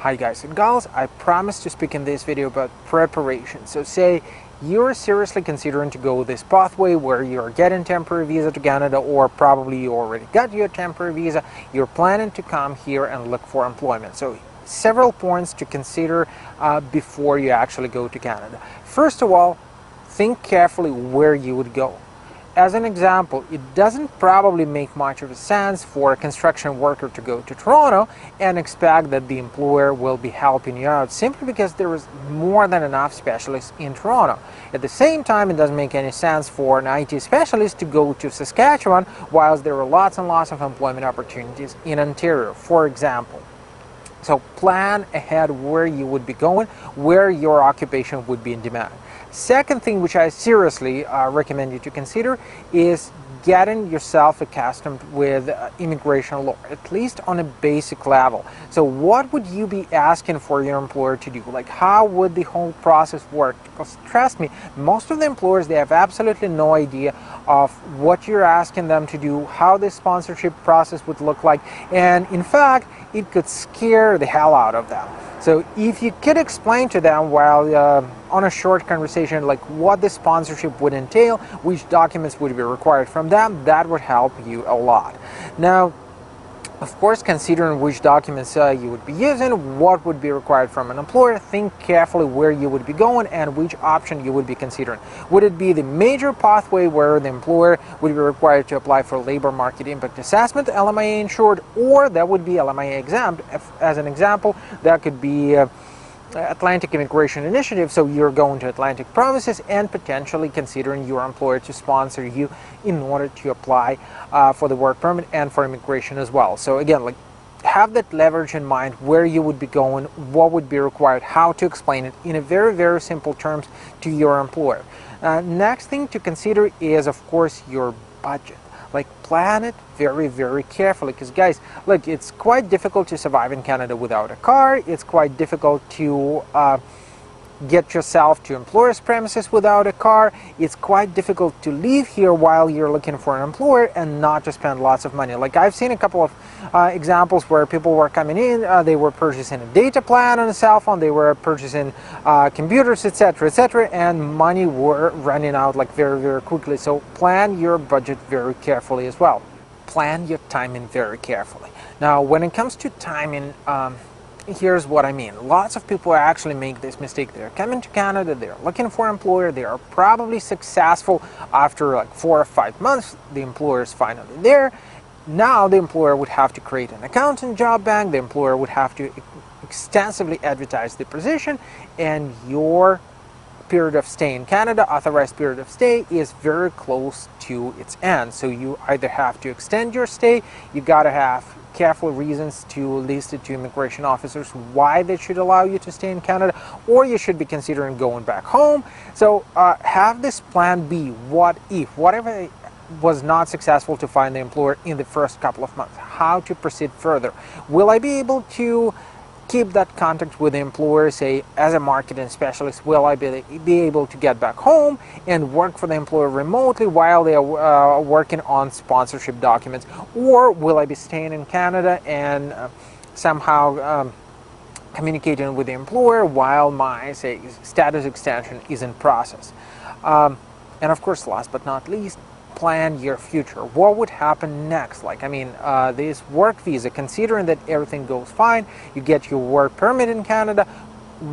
Hi guys and gals, I promised to speak in this video about preparation. So say you're seriously considering to go this pathway where you're getting temporary visa to Canada, or probably you already got your temporary visa, you're planning to come here and look for employment. So several points to consider before you actually go to Canada. First of all, think carefully where you would go. As an example, it doesn't probably make much of a sense for a construction worker to go to Toronto and expect that the employer will be helping you out simply because there is more than enough specialists in Toronto. At the same time, it doesn't make any sense for an IT specialist to go to Saskatchewan whilst there are lots and lots of employment opportunities in Ontario, for example. So plan ahead where you would be going, where your occupation would be in demand. Second thing which I seriously recommend you to consider is getting yourself accustomed with immigration law, at least on a basic level. So what would you be asking for your employer to do? Like, how would the whole process work? Because trust me, most of the employers, they have absolutely no idea of what you're asking them to do, how the sponsorship process would look like, and in fact, it could scare the hell out of them. So if you could explain to them while on a short conversation like what the sponsorship would entail, which documents would be required from them, that would help you a lot. Now, of course, considering which documents you would be using, what would be required from an employer, think carefully where you would be going and which option you would be considering. Would it be the major pathway where the employer would be required to apply for labor market impact assessment, LMIA insured, or that would be LMIA exempt? As an example, that could be Atlantic Immigration Initiative, so you're going to Atlantic provinces and potentially considering your employer to sponsor you in order to apply for the work permit and for immigration as well. So again, like, have that leverage in mind, where you would be going, what would be required, how to explain it in a very, very simple terms to your employer. Next thing to consider is, of course, your budget. Like, plan it very, very carefully, because guys, look, it's quite difficult to survive in Canada without a car. It's quite difficult to get yourself to employer's premises without a car. It's quite difficult to live here while you're looking for an employer and not to spend lots of money. Like, I've seen a couple of examples where people were coming in, they were purchasing a data plan on a cell phone, they were purchasing computers, etc., and money were running out like very, very quickly. So plan your budget very carefully as well. Plan your timing very carefully. Now, when it comes to timing, here's what I mean. Lots of people actually make this mistake. They're coming to Canada, they're looking for an employer, they are probably successful. After like 4 or 5 months, the employer is finally there. Now the employer would have to create an account in job bank, the employer would have to extensively advertise the position, and your period of stay in Canada, authorized period of stay, is very close to its end. So you either have to extend your stay, you gotta have careful reasons to list it to immigration officers why they should allow you to stay in Canada, or you should be considering going back home. So have this plan B. What if, whatever was not successful to find the employer in the first couple of months, how to proceed further? Will I be able to keep that contact with the employer, say as a marketing specialist? Will I be able to get back home and work for the employer remotely while they are working on sponsorship documents? Or will I be staying in Canada and somehow communicating with the employer while my, say, status extension is in process? And of course, last but not least, plan your future. What would happen next? Like, I mean, this work visa, considering that everything goes fine, you get your work permit in Canada,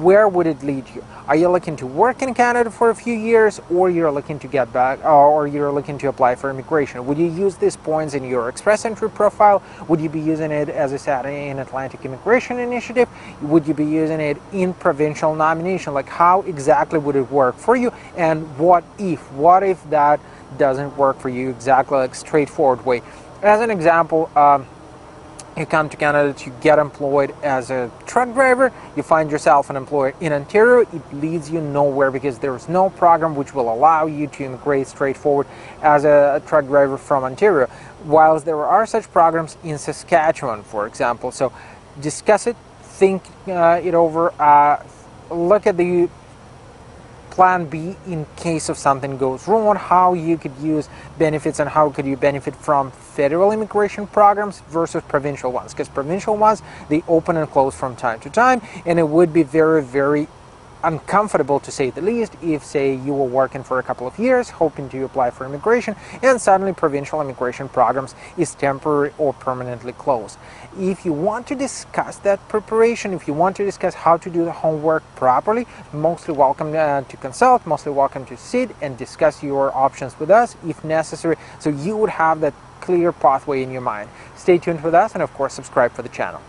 where would it lead you? Are you looking to work in Canada for a few years, or you're looking to get back, or you're looking to apply for immigration? Would you use these points in your express entry profile? Would you be using it, as I said, in Atlantic Immigration Initiative? Would you be using it in provincial nomination? Like, how exactly would it work for you? And what if that doesn't work for you exactly, like straightforward way? As an example, you come to Canada to get employed as a truck driver, you find yourself an employer in Ontario, it leads you nowhere because there is no program which will allow you to immigrate straightforward as a truck driver from Ontario, whilst there are such programs in Saskatchewan, for example. So discuss it, think it over, look at the plan B in case of something goes wrong, how you could use benefits and how could you benefit from federal immigration programs versus provincial ones, because provincial ones, they open and close from time to time, and it would be very, very uncomfortable, to say the least, if, say, you were working for a couple of years hoping to apply for immigration and suddenly provincial immigration programs is temporary or permanently closed. If you want to discuss that preparation, if you want to discuss how to do the homework properly, mostly welcome to consult, mostly welcome to sit and discuss your options with us if necessary, so you would have that clear pathway in your mind. Stay tuned with us, and of course subscribe for the channel.